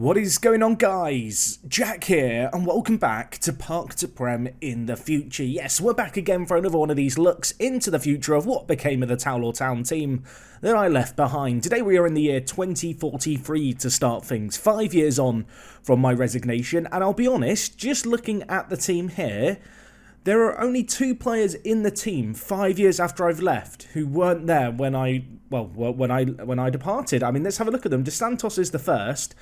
What is going on, guys? Jack here, and welcome back to Prem in the Future. Yes, we're back again for another one of these looks into the future of what became of the Tower Town team that I left behind. Today we are in the year 2043 to start things, 5 years on from my resignation, and I'll be honest, just looking at the team here, there are only 2 players in the team 5 years after I've left who weren't there when I departed. I mean, let's have a look at them. Dos Santos is the first.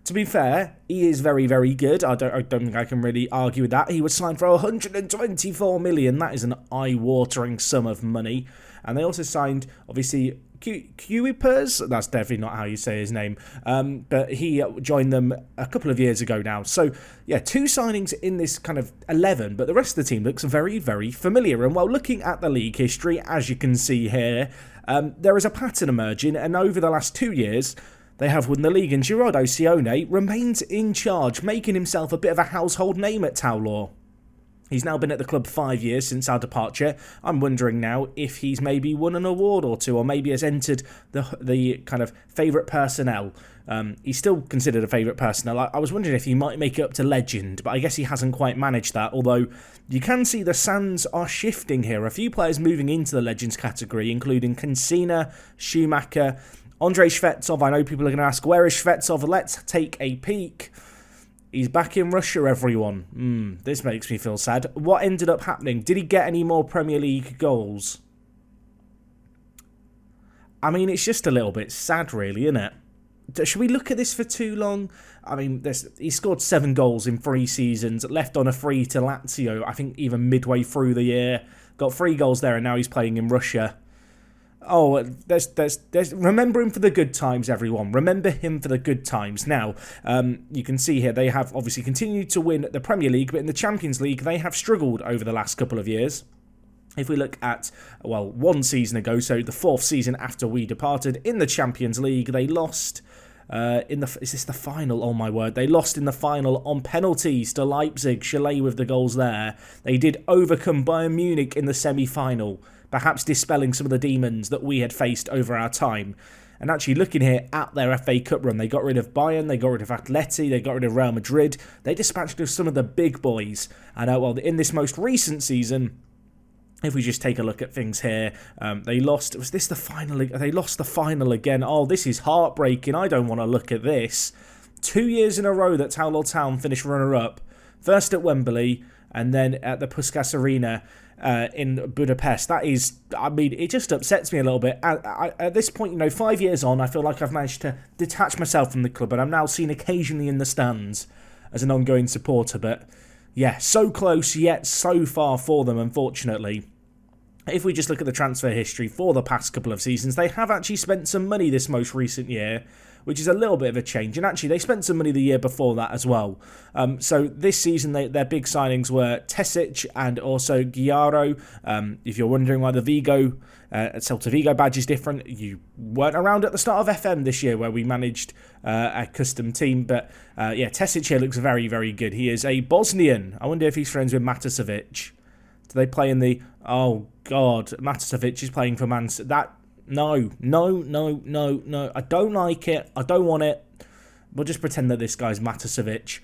To be fair, he is very, very good. I don't think I can really argue with that. He was signed for 124 million. That is an eye-watering sum of money. And they also signed, obviously, Kuipers. That's definitely not how you say his name. But he joined them a couple of years ago now. So, yeah, 2 signings in this kind of 11. But the rest of the team looks very, very familiar. And while looking at the league history, as you can see here, there is a pattern emerging. And over the last 2 years, they have won the league, and Gerardo Sione remains in charge, making himself a bit of a household name at Tower. He's now been at the club 5 years since our departure. I'm wondering now if he's maybe won an award or two, or maybe has entered the kind of favourite personnel. He's still considered a favourite personnel. I was wondering if he might make it up to legend, but I guess he hasn't quite managed that, although you can see the sands are shifting here. A few players moving into the legends category, including Cancina, Schumacher, Andrei Shvetsov. I know people are going to ask, where is Shvetsov? Let's take a peek. He's back in Russia, everyone. This makes me feel sad. What ended up happening? Did he get any more Premier League goals? I mean, it's just a little bit sad, really, isn't it? Should we look at this for too long? I mean, he scored 7 goals in 3 seasons, left on a free to Lazio, I think even midway through the year. Got 3 goals there, and now he's playing in Russia. Oh, there's remember him for the good times, everyone. Remember him for the good times. Now, you can see here they have obviously continued to win the Premier League, but in the Champions League they have struggled over the last couple of years. If we look at, well, 1 season ago, so the 4th season after we departed, in the Champions League, they lost is this the final? Oh my word. They lost in the final on penalties to Leipzig. Chalet with the goals there. They did overcome Bayern Munich in the semi-final, perhaps dispelling some of the demons that we had faced over our time. And actually looking here at their FA Cup run, they got rid of Bayern, they got rid of Atleti, they got rid of Real Madrid. They dispatched some of the big boys. And well, in this most recent season, if we just take a look at things here, they lost. Was this the final? They lost the final again. Oh, this is heartbreaking. I don't want to look at this. 2 years in a row that Tower Town finished runner-up. First at Wembley, and then at the Puskás Arena in Budapest. That is, I mean, it just upsets me a little bit. At this point, 5 years on, I feel like I've managed to detach myself from the club, and I'm now seen occasionally in the stands as an ongoing supporter. But yeah, so close yet so far for them, unfortunately. If we just look at the transfer history for the past couple of seasons, they have actually spent some money this most recent year, which is a little bit of a change. And actually, they spent some money the year before that as well. So this season, their big signings were Tesic and also Guiaro. If you're wondering why the Celta Vigo badge is different, you weren't around at the start of FM this year where we managed a custom team. But yeah, Tesic here looks very, very good. He is a Bosnian. I wonder if he's friends with Matasovic. Do they play in the... Oh, God. Matasovic is playing for Man City. No. I don't like it. I don't want it. We'll just pretend that this guy's Matasovic.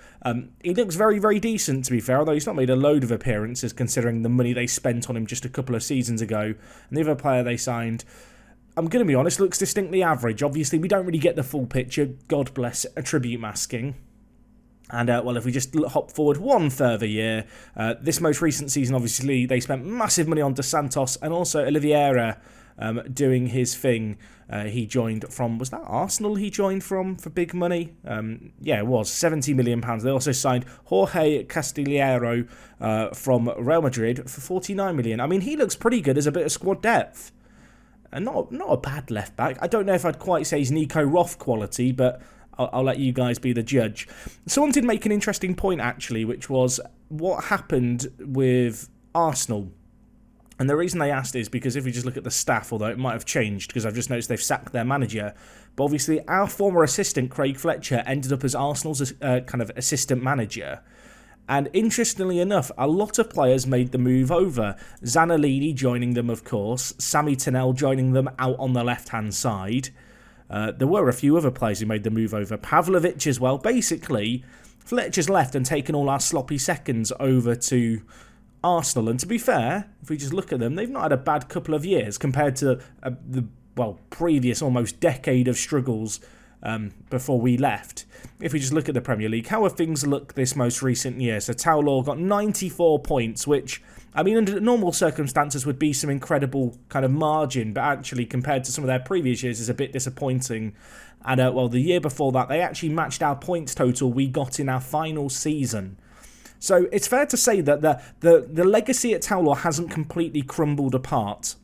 He looks very, very decent, to be fair, although he's not made a load of appearances considering the money they spent on him just a couple of seasons ago. And the other player they signed, I'm going to be honest, looks distinctly average. Obviously, we don't really get the full picture. God bless attribute masking. And, well, if we just hop forward 1 further year, this most recent season, obviously, they spent massive money on Dos Santos and also Oliveira doing his thing. He joined from, was that Arsenal he joined from for big money? Yeah, it was, £70 million. They also signed Jorge Castillero from Real Madrid for £49 million. I mean, he looks pretty good as a bit of squad depth. And not a bad left back. I don't know if I'd quite say he's Nico Roth quality, but I'll let you guys be the judge. Someone did make an interesting point, actually, which was what happened with Arsenal. And the reason they asked is because if we just look at the staff, although it might have changed, because I've just noticed they've sacked their manager, but obviously our former assistant, Craig Fletcher, ended up as Arsenal's kind of assistant manager. And interestingly enough, a lot of players made the move over. Zanolini joining them, of course. Sami Tenel joining them out on the left-hand side. There were a few other players who made the move over. Pavlovic as well. Basically, Fletcher's left and taken all our sloppy seconds over to Arsenal. And to be fair, if we just look at them, they've not had a bad couple of years compared to the previous almost decade of struggles before we left. If we just look at the Premier League, how have things looked this most recent year? So Taulor got 94 points, which, I mean, under normal circumstances would be some incredible kind of margin, but actually compared to some of their previous years is a bit disappointing. And the year before that, they actually matched our points total we got in our final season. So it's fair to say that the legacy at Taulor hasn't completely crumbled apart.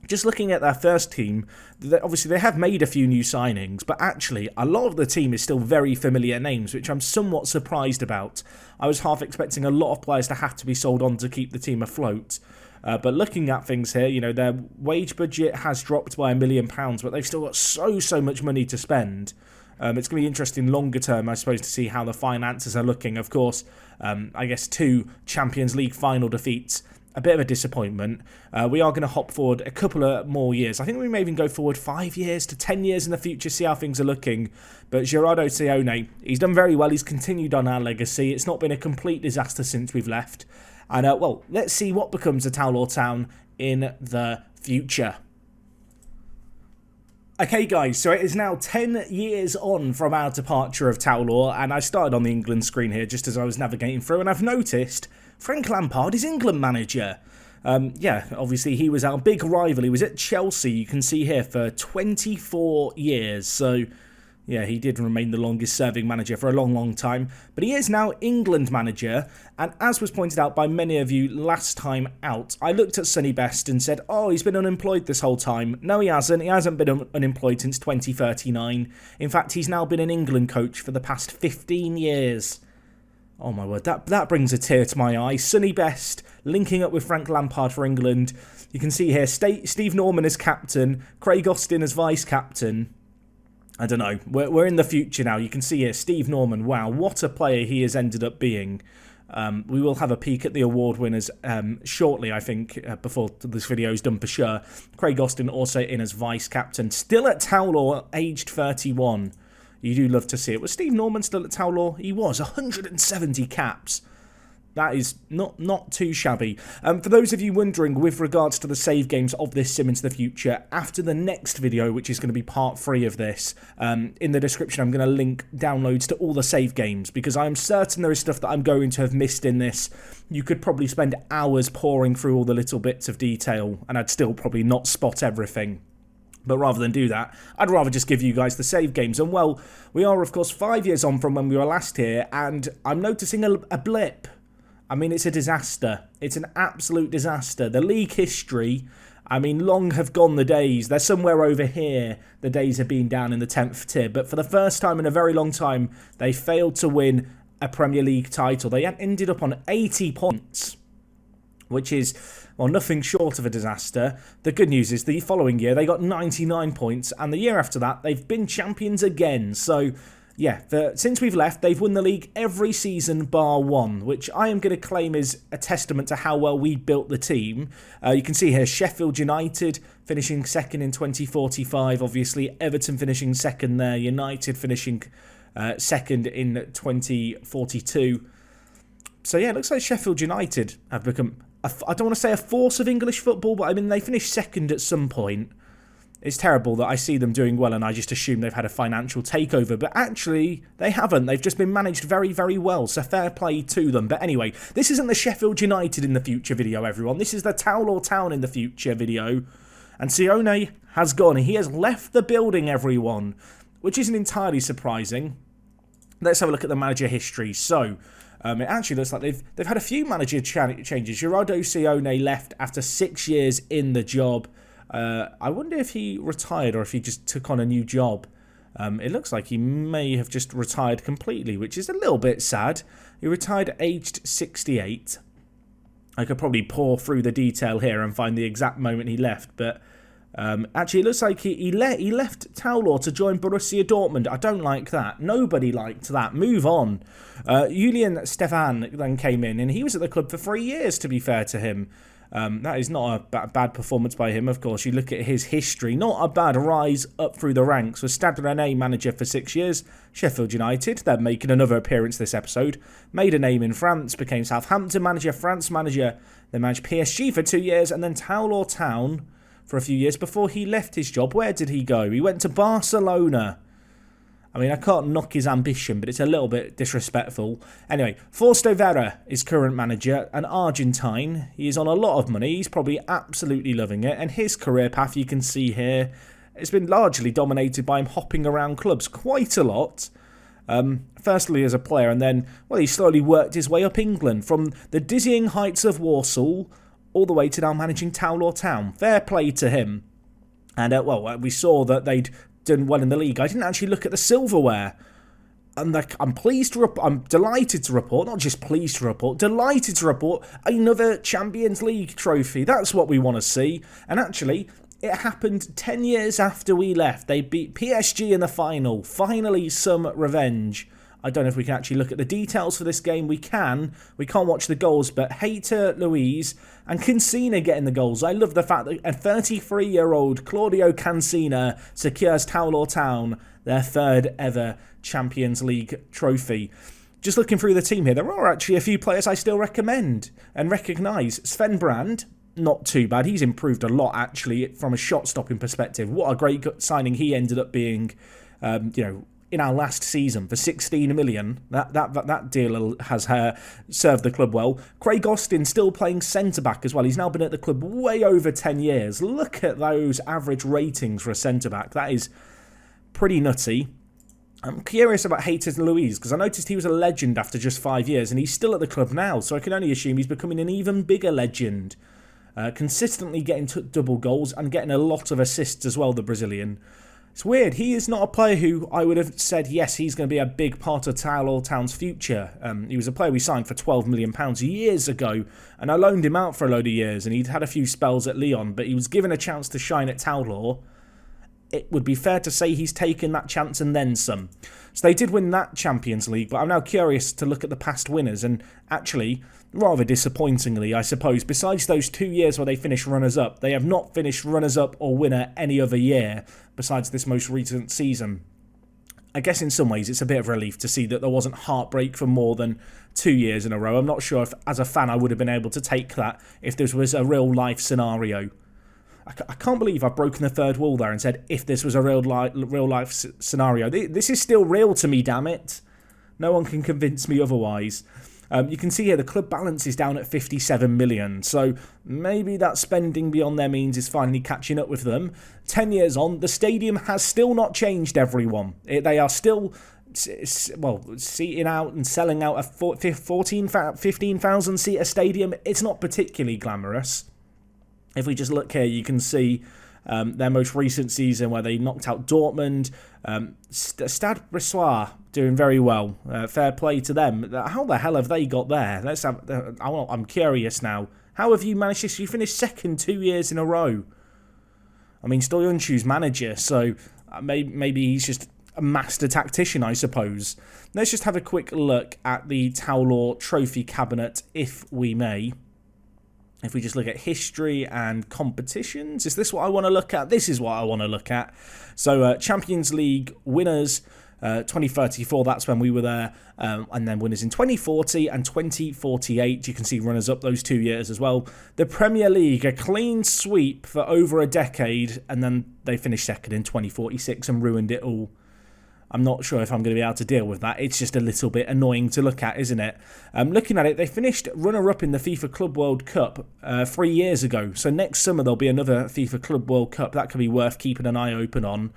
Just looking at their first team, obviously they have made a few new signings, but actually a lot of the team is still very familiar names, which I'm somewhat surprised about. I was half expecting a lot of players to have to be sold on to keep the team afloat. But looking at things here, you know, their wage budget has dropped by £1 million, but they've still got so much money to spend. It's going to be interesting longer term, I suppose, to see how the finances are looking. Of course, I guess 2 Champions League final defeats, a bit of a disappointment. We are going to hop forward a couple of more years. I think we may even go forward 5 years to 10 years in the future, see how things are looking. But Gerardo Sione, he's done very well. He's continued on our legacy. It's not been a complete disaster since we've left. And, let's see what becomes of Taulor Town in the future. Okay guys, so it is now 10 years on from our departure of Taulor, and I started on the England screen here just as I was navigating through, and I've noticed Frank Lampard is England manager. Obviously he was our big rival. He was at Chelsea, you can see here, for 24 years, so yeah, he did remain the longest serving manager for a long time. But he is now England manager. And as was pointed out by many of you last time out, I looked at Sonny Best and said, oh, he's been unemployed this whole time. No, he hasn't. He hasn't been unemployed since 2039. In fact, he's now been an England coach for the past 15 years. Oh my word, that brings a tear to my eye. Sonny Best linking up with Frank Lampard for England. You can see here Steve Norman as captain, Craig Austin as vice-captain. I don't know, we're in the future now. You can see here, Steve Norman, wow, what a player he has ended up being. We will have a peek at the award winners shortly, I think, before this video is done for sure. Craig Austin also in as vice-captain, still at Taulor, aged 31. You do love to see it. Was Steve Norman still at Taulor? He was, 170 caps. That is not too shabby. For those of you wondering with regards to the save games of this sim into the future, after the next video, which is going to be part 3 of this, in the description I'm going to link downloads to all the save games, because I'm certain there is stuff that I'm going to have missed in this. You could probably spend hours pouring through all the little bits of detail, and I'd still probably not spot everything. But rather than do that, I'd rather just give you guys the save games. And well, we are of course 5 years on from when we were last here, and I'm noticing a blip. I mean, it's a disaster. It's an absolute disaster. The league history, I mean, long have gone the days. They're somewhere over here, the days of being down in the 10th tier. But for the first time in a very long time, they failed to win a Premier League title. They ended up on 80 points, which is, well, nothing short of a disaster. The good news is the following year, they got 99 points. And the year after that, they've been champions again. So yeah, since we've left, they've won the league every season bar one, which I am going to claim is a testament to how well we built the team. You can see here Sheffield United finishing second in 2045, obviously. Everton finishing second there. United finishing second in 2042. So yeah, it looks like Sheffield United have become, I don't want to say a force of English football, but I mean, they finished second at some point. It's terrible that I see them doing well and I just assume they've had a financial takeover, but actually they haven't. They've just been managed very well, so fair play to them. But anyway, this isn't the Sheffield United in the future video, everyone. This is the Taulor Town in the future video. And Sione has gone. He has left the building, everyone, which isn't entirely surprising. Let's have a look at the manager history. So it actually looks like they've had a few manager changes. Gerardo Sione left after 6 years in the job. I wonder if he retired or if he just took on a new job. It looks like he may have just retired completely, which is a little bit sad. He retired aged 68. I could probably pour through the detail here and find the exact moment he left, but actually it looks like he left Taulor to join Borussia Dortmund. I don't like that. Nobody liked that. Move on. Julian Stefan then came in, and he was at the club for 3 years, to be fair to him. That is not a bad performance by him. Of course, you look at his history, not a bad rise up through the ranks. Was Stade Rennais manager for 6 years, Sheffield United, they're making another appearance this episode, made a name in France, became Southampton manager, France manager, then managed PSG for 2 years, and then Toulon Town for a few years before he left his job. Where did he go? He went to Barcelona. I mean, I can't knock his ambition, but it's a little bit disrespectful. Anyway, Fausto Vera is current manager, an Argentine. He is on a lot of money. He's probably absolutely loving it. And his career path, you can see here, has been largely dominated by him hopping around clubs quite a lot. Firstly as a player, and then, well, he slowly worked his way up England from the dizzying heights of Warsaw all the way to now managing Toulon Town. Fair play to him. And, well, we saw that they'd done well in the league. I didn't actually look at the silverware. And I'm delighted to report, not just pleased to report, delighted to report another Champions League trophy. That's what we want to see. And actually, it happened 10 years after we left. They beat PSG in the final. Finally, some revenge. I don't know if we can actually look at the details for this game. We can. We can't watch the goals, but Hater, Luiz, and Cancina getting the goals. I love the fact that a 33-year-old Claudio Cancina secures Toulon Town their third ever Champions League trophy. Just looking through the team here, there are actually a few players I still recommend and recognise. Sven Brand, not too bad. He's improved a lot, actually, from a shot-stopping perspective. What a great signing he ended up being, in our last season for 16 million. That deal has served the club well. Craig Austin still playing centre-back as well. He's now been at the club way over 10 years. Look at those average ratings for a centre-back. That is pretty nutty. I'm curious about Haters Luiz, because I noticed he was a legend after just 5 years, and he's still at the club now, so I can only assume he's becoming an even bigger legend. Consistently getting double goals and getting a lot of assists as well, the Brazilian. It's weird. He is not a player who I would have said, yes, he's going to be a big part of Toulon Town's future. He was a player we signed for £12 million years ago, and I loaned him out for a load of years, and he'd had a few spells at Lyon, but he was given a chance to shine at Toulon. It would be fair to say he's taken that chance and then some. So they did win that Champions League, but I'm now curious to look at the past winners, and actually, rather disappointingly, I suppose, besides those 2 years where they finished runners-up, they have not finished runners-up or winner any other year besides this most recent season. I guess in some ways it's a bit of relief to see that there wasn't heartbreak for more than 2 years in a row. I'm not sure if, as a fan, I would have been able to take that if this was a real-life scenario. I can't believe I've broken the third wall there and said, if this was a real-life scenario. This is still real to me, damn it. No one can convince me otherwise. You can see here the club balance is down at 57 million, so maybe that spending beyond their means is finally catching up with them. 10 years on, the stadium has still not changed, everyone. They are still, seating out and selling out a 15,000-seater stadium. It's not particularly glamorous. If we just look here, you can see their most recent season where they knocked out Dortmund. Stade Bressois doing very well. Fair play to them. How the hell have they got there? I'm curious now. How have you managed this? You finished second 2 years in a row. I mean, Stoyanchu's manager, so maybe he's just a master tactician, I suppose. Let's just have a quick look at the Toulon trophy cabinet, if we may. If we just look at history and competitions, is this what I want to look at? This is what I want to look at. So Champions League winners, 2034, that's when we were there. And then winners in 2040 and 2048. You can see runners up those 2 years as well. The Premier League, a clean sweep for over a decade. And then they finished second in 2046 and ruined it all. I'm not sure if I'm going to be able to deal with that. It's just a little bit annoying to look at, isn't it? Looking at it, they finished runner-up in the FIFA Club World Cup 3 years ago. So next summer there'll be another FIFA Club World Cup. That could be worth keeping an eye open on.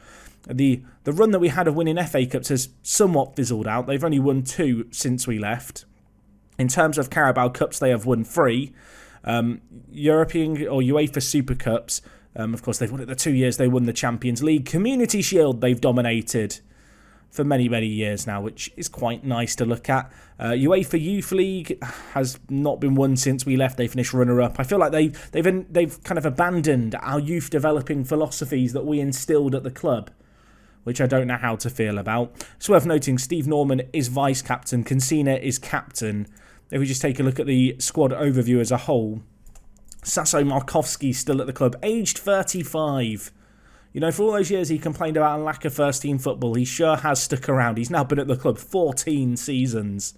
The run that we had of winning FA Cups has somewhat fizzled out. They've only won 2 since we left. In terms of Carabao Cups, they have won 3. European or UEFA Super Cups, of course, they've won it the 2 years they won the Champions League. Community Shield, they've dominated for many, many years now, which is quite nice to look at. UEFA Youth League has not been won since we left. They finished runner-up. I feel like they've kind of abandoned our youth developing philosophies that we instilled at the club, which I don't know how to feel about. It's worth noting Steve Norman is vice-captain. Cancina is captain. If we just take a look at the squad overview as a whole, Sasso Markovski still at the club, aged 35. You know, for all those years he complained about a lack of first-team football, he sure has stuck around. He's now been at the club 14 seasons.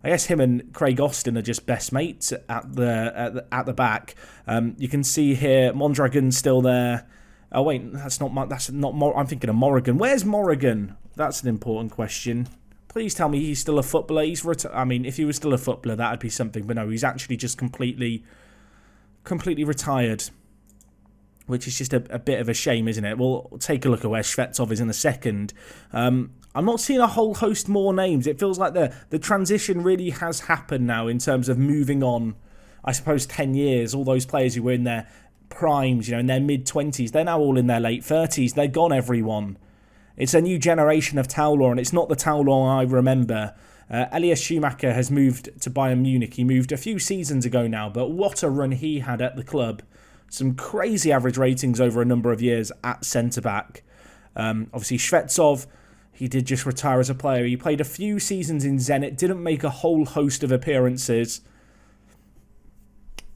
I guess him and Craig Austin are just best mates at the back. You can see here Mondragon's still there. Oh wait, that's not. I'm thinking of Morrigan. Where's Morrigan? That's an important question. Please tell me he's still a footballer. I mean, if he was still a footballer, that'd be something. But no, he's actually just completely retired, which is just a bit of a shame, isn't it? We'll take a look at where Shvetsov is in a second. I'm not seeing a whole host more names. It feels like the transition really has happened now in terms of moving on, I suppose, 10 years. All those players who were in their primes, you know, in their mid-20s, they're now all in their late 30s. They're gone, everyone. It's a new generation of Tauler, and it's not the Tauler I remember. Elias Schumacher has moved to Bayern Munich. He moved a few seasons ago now, but what a run he had at the club. Some crazy average ratings over a number of years at centre-back. Obviously, Shvetsov, he did just retire as a player. He played a few seasons in Zenit, didn't make a whole host of appearances.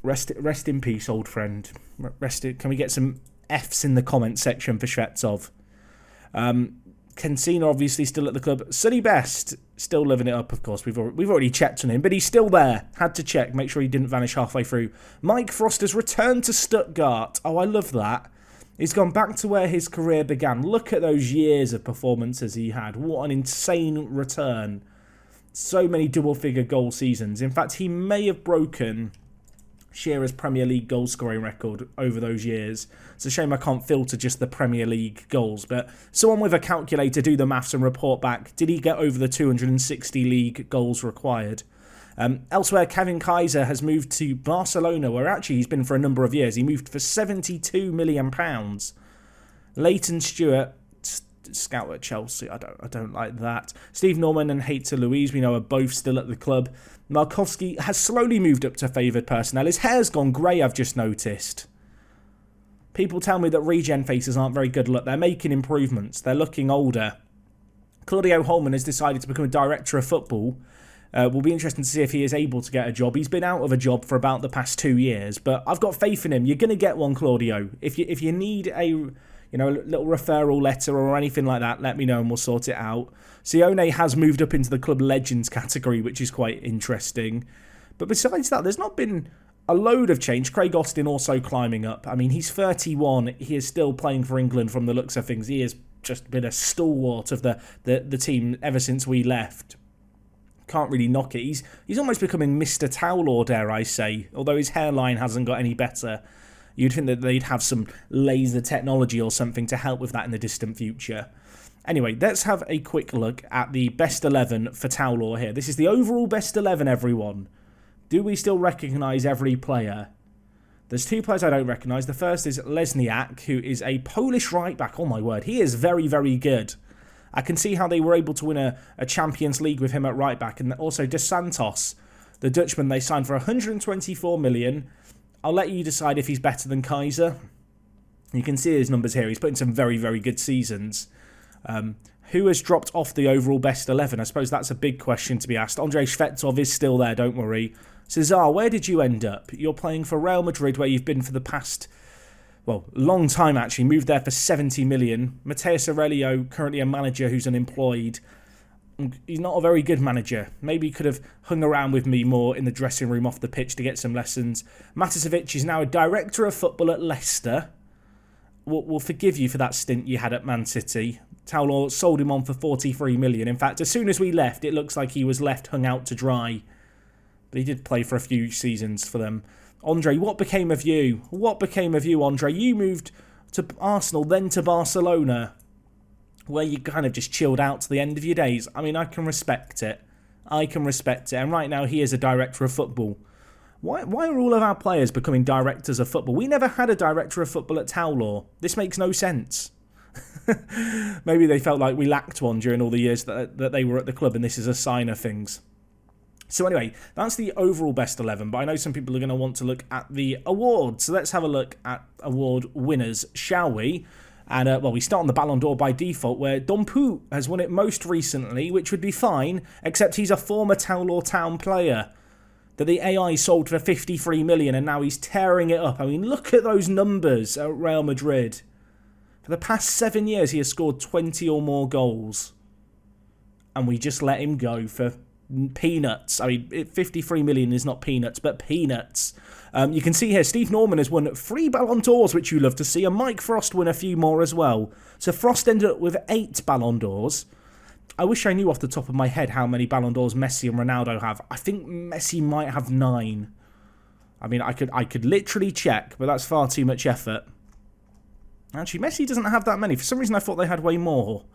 Rest in peace, old friend. Can we get some Fs in the comment section for Shvetsov? Kensina obviously still at the club. Sonny Best still living it up, of course. We've already checked on him, but he's still there. Had to check, make sure he didn't vanish halfway through. Mike Frost has returned to Stuttgart. Oh, I love that. He's gone back to where his career began. Look at those years of performances he had. What an insane return. So many double-figure goal seasons. In fact, he may have broken Shearer's Premier League goal scoring record over those years. It's a shame I can't filter just the Premier League goals, but someone with a calculator do the maths and report back. Did he get over the 260 league goals required? Elsewhere, Kevin Kaiser has moved to Barcelona, where actually he's been for a number of years. He moved for £72 million. Leighton Stewart, scout at Chelsea. I don't like that. Steve Norman and Heitzer Louise, we know, are both still at the club. Markovski has slowly moved up to favoured personnel. His hair's gone grey, I've just noticed. People tell me that regen faces aren't very good. Look, they're making improvements. They're looking older. Claudio Holman has decided to become a director of football. Will be interesting to see if he is able to get a job. He's been out of a job for about the past 2 years, but I've got faith in him. You're going to get one, Claudio. If you need a little referral letter or anything like that, let me know and we'll sort it out. Sione has moved up into the club legends category, which is quite interesting. But besides that, there's not been a load of change. Craig Austin also climbing up. I mean, he's 31. He is still playing for England from the looks of things. He has just been a stalwart of the team ever since we left. Can't really knock it. He's almost becoming Mr. Towelaw, dare I say, although his hairline hasn't got any better. You'd think that they'd have some laser technology or something to help with that in the distant future. Anyway, let's have a quick look at the best 11 for Towelaw here. This is the overall best 11, everyone. Do we still recognise every player? There's 2 players I don't recognise. The first is Lesniak, who is a Polish right-back. Oh my word, he is very, very good. I can see how they were able to win a Champions League with him at right-back. And also De Santos, the Dutchman, they signed for 124 million. I'll let you decide if he's better than Kaiser. You can see his numbers here. He's put in some very, very good seasons. Who has dropped off the overall best 11? I suppose that's a big question to be asked. Andrei Shvetsov is still there, don't worry. Cesar, where did you end up? You're playing for Real Madrid, where you've been for the past, long time actually. Moved there for 70 million. Mateus Aurelio, currently a manager who's unemployed. He's not a very good manager. Maybe he could have hung around with me more in the dressing room off the pitch to get some lessons. Maticevic is now a director of football at Leicester. We'll forgive you for that stint you had at Man City. Towelaw sold him on for 43 million. In fact, as soon as we left, it looks like he was left hung out to dry. But he did play for a few seasons for them. Andre, what became of you? What became of you, Andre? You moved to Arsenal, then to Barcelona, where you kind of just chilled out to the end of your days. I mean, I can respect it. And right now, he is a director of football. Why are all of our players becoming directors of football? We never had a director of football at Towelaw. This makes no sense. Maybe they felt like we lacked one during all the years that they were at the club, and this is a sign of things. So anyway, that's the overall best 11, but I know some people are going to want to look at the awards. So let's have a look at award winners, shall we? And, we start on the Ballon d'Or by default, where Dompu has won it most recently, which would be fine, except he's a former Towelaw Town player. that the AI sold for 53 million and now he's tearing it up. I mean, look at those numbers at Real Madrid. For the past 7 years, he has scored 20 or more goals. And we just let him go for peanuts. I mean, 53 million is not peanuts, but peanuts. You can see here, Steve Norman has won 3 Ballon d'Ors, which you love to see, and Mike Frost won a few more as well. So Frost ended up with 8 Ballon d'Ors. I wish I knew off the top of my head how many Ballon d'Ors Messi and Ronaldo have. I think Messi might have 9. I mean, I could literally check, but that's far too much effort. Actually, Messi doesn't have that many. For some reason, I thought they had way more.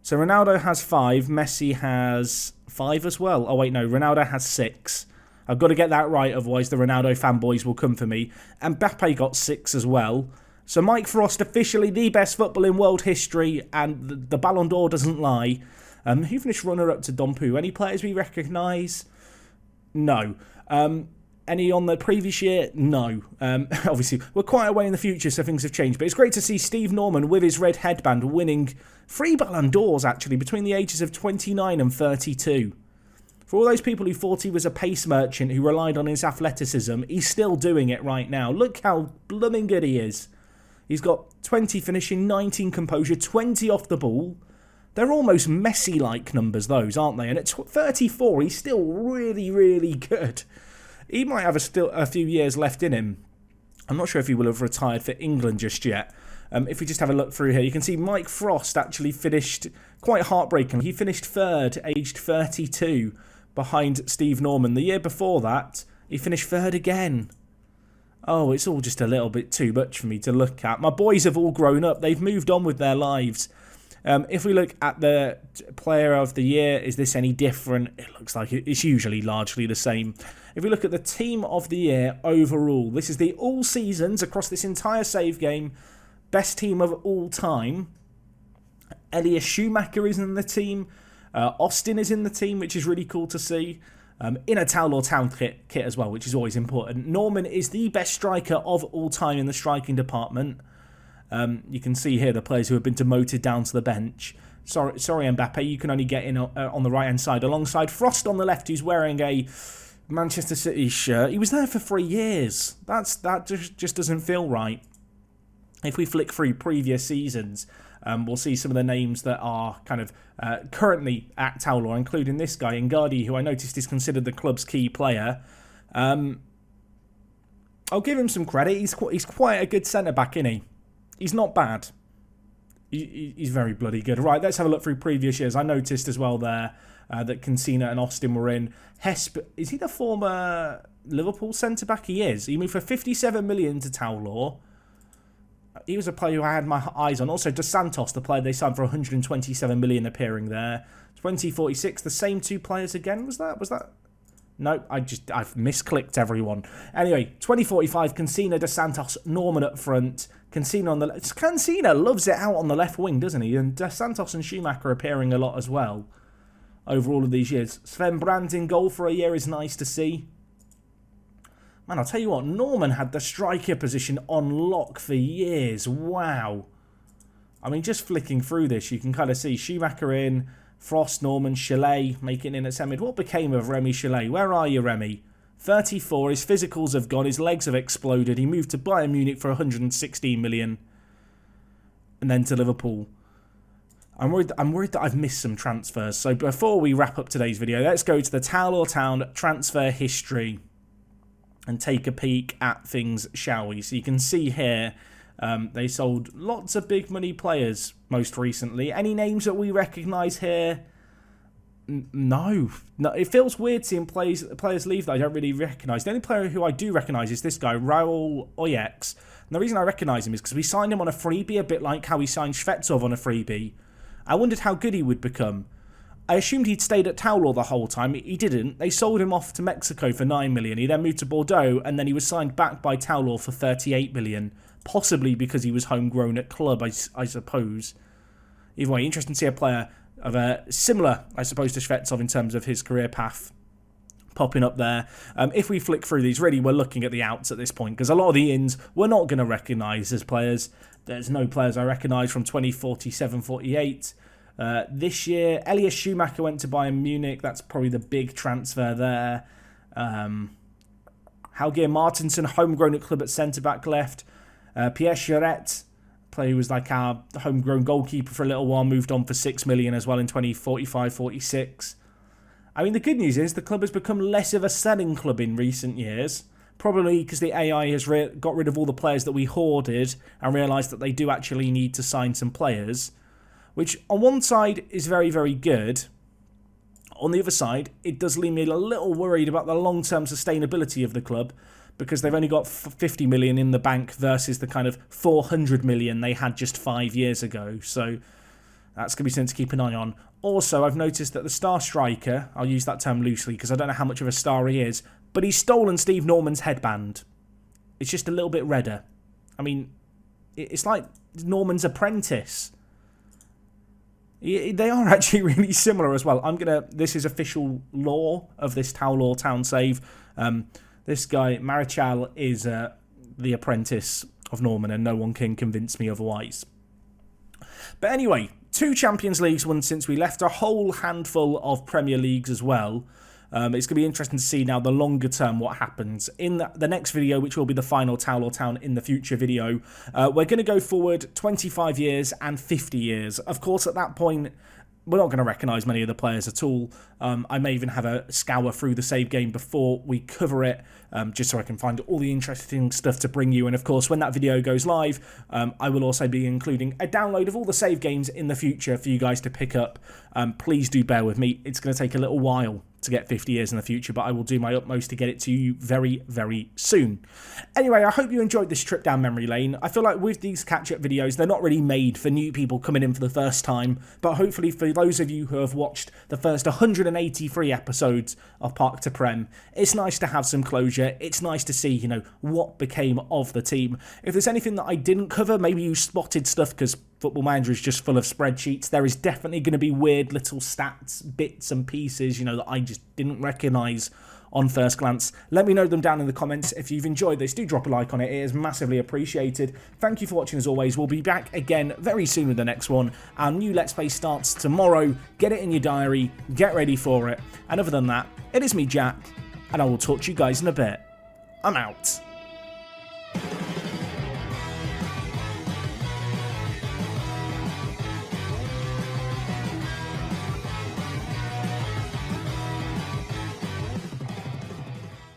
So Ronaldo has 5. Messi has 5 as well. Oh, wait, no. Ronaldo has 6. I've got to get that right, otherwise the Ronaldo fanboys will come for me. And Mbappe got 6 as well. So Mike Frost, officially the best football in world history, and the Ballon d'Or doesn't lie. Who finished runner-up to Dompu? Any players we recognise? No. Any on the previous year? No. Obviously, we're quite away in the future, so things have changed. But it's great to see Steve Norman with his red headband winning 3 Ballon d'Ors, actually, between the ages of 29 and 32. For all those people who thought he was a pace merchant who relied on his athleticism, he's still doing it right now. Look how blooming good he is. He's got 20 finishing, 19 composure, 20 off the ball. They're almost Messi-like numbers, those, aren't they? And at 34, he's still really, really good. He might have a few years left in him. I'm not sure if he will have retired for England just yet. If we just have a look through here, you can see Mike Frost actually finished quite heartbreaking. He finished 3rd, aged 32, behind Steve Norman. The year before that, he finished 3rd again. Oh, it's all just a little bit too much for me to look at. My boys have all grown up. They've moved on with their lives. If we look at the player of the year, is this any different? It looks like it's usually largely the same. If we look at the team of the year overall, this is the all seasons across this entire save game. Best team of all time. Elias Schumacher is in the team. Austin is in the team, which is really cool to see. In a Towel or Town kit as well, which is always important. Norman is the best striker of all time in the striking department. You can see here the players who have been demoted down to the bench. Sorry, Mbappe, you can only get in on the right-hand side, alongside Frost on the left, who's wearing a Manchester City shirt. He was there for 3 years. That just doesn't feel right. If we flick through previous seasons, we'll see some of the names that are kind of currently at Towler, including this guy, Ngadi, who I noticed is considered the club's key player. I'll give him some credit. He's quite a good centre-back, isn't he? He's not bad. He's very bloody good. Right, let's have a look through previous years. I noticed as well there that Cancina and Austin were in. Hesp, is he the former Liverpool centre-back? He is. He moved for 57 million to Towler. He was a player who I had my eyes on. Also, Dos Santos, the player they signed for 127 million, appearing there. 2046, the same 2 players again. Was that? No, I've misclicked everyone. Anyway, 2045, Cancina, Dos Santos, Norman up front. Cancina on the left. Cancina loves it out on the left wing, doesn't he? And Dos Santos and Schumacher appearing a lot as well over all of these years. Sven Brandt in goal for a year is nice to see. Man, I'll tell you what, Norman had the striker position on lock for years. Wow. I mean, just flicking through this, you can kind of see Schumacher in, Frost, Norman, Chalet making in at centre. What became of Remy Chalet? Where are you, Remy? 34, his physicals have gone, his legs have exploded. He moved to Bayern Munich for 116 million. And then to Liverpool. I'm worried that I've missed some transfers. So before we wrap up today's video, let's go to the Towel or Town transfer history and take a peek at things, shall we? So you can see here, they sold lots of big money players most recently. Any names that we recognise here? No. It feels weird seeing players leave that I don't really recognise. The only player who I do recognise is this guy, Raul Oyex. And the reason I recognise him is because we signed him on a freebie, a bit like how we signed Shvetsov on a freebie. I wondered how good he would become. I assumed he'd stayed at Towler the whole time. He didn't. They sold him off to Mexico for 9 million. He then moved to Bordeaux, and then he was signed back by Towler for 38 million. Possibly because he was homegrown at club, I suppose. Either way, interesting to see a player of a similar, I suppose, to Shvetsov in terms of his career path popping up there. If we flick through these, really, we're looking at the outs at this point, because a lot of the ins we're not going to recognise as players. There's no players I recognise from 2047-48. This year, Elias Schumacher went to Bayern Munich. That's probably the big transfer there. Haugeir Martinson, homegrown at club at centre-back left. Pierre Charette, player who was like our homegrown goalkeeper for a little while, moved on for 6 million as well in 2045-46. I mean, the good news is the club has become less of a selling club in recent years, probably because the AI has got rid of all the players that we hoarded and realised that they do actually need to sign some players, which on one side is very, very good. On the other side, it does leave me a little worried about the long-term sustainability of the club, because they've only got 50 million in the bank versus the kind of 400 million they had just 5 years ago. So that's going to be something to keep an eye on. Also, I've noticed that the star striker, I'll use that term loosely because I don't know how much of a star he is, but he's stolen Steve Norman's headband. It's just a little bit redder. I mean, it's like Norman's apprentice. They are actually really similar as well. This is official law of this Towlaw Town save. This guy, Marichal, is the apprentice of Norman, and no one can convince me otherwise. But anyway, 2 Champions Leagues won since we left, a whole handful of Premier Leagues as well. It's going to be interesting to see now the longer term what happens. In the next video, which will be the final Towlaw Town in the Future video, we're going to go forward 25 years and 50 years. Of course, at that point, we're not going to recognise many of the players at all. I may even have a scour through the save game before we cover it, just so I can find all the interesting stuff to bring you. And of course, when that video goes live, I will also be including a download of all the save games in the future for you guys to pick up. Please do bear with me. It's going to take a little while to get 50 years in the future, but I will do my utmost to get it to you very, very soon. Anyway, I hope you enjoyed this trip down memory lane. I feel like with these catch-up videos, they're not really made for new people coming in for the first time, but hopefully for those of you who have watched the first 183 episodes of Park to Prem, it's nice to have some closure. It's nice to see, what became of the team. If there's anything that I didn't cover, maybe you spotted stuff because Football Manager is just full of spreadsheets. There is definitely going to be weird little stats, bits and pieces, that I just didn't recognise on first glance. Let me know them down in the comments. If you've enjoyed this, do drop a like on it. It is massively appreciated. Thank you for watching as always. We'll be back again very soon with the next one. Our new Let's Play starts tomorrow. Get it in your diary. Get ready for it. And other than that, it is me, Jack, and I will talk to you guys in a bit. I'm out.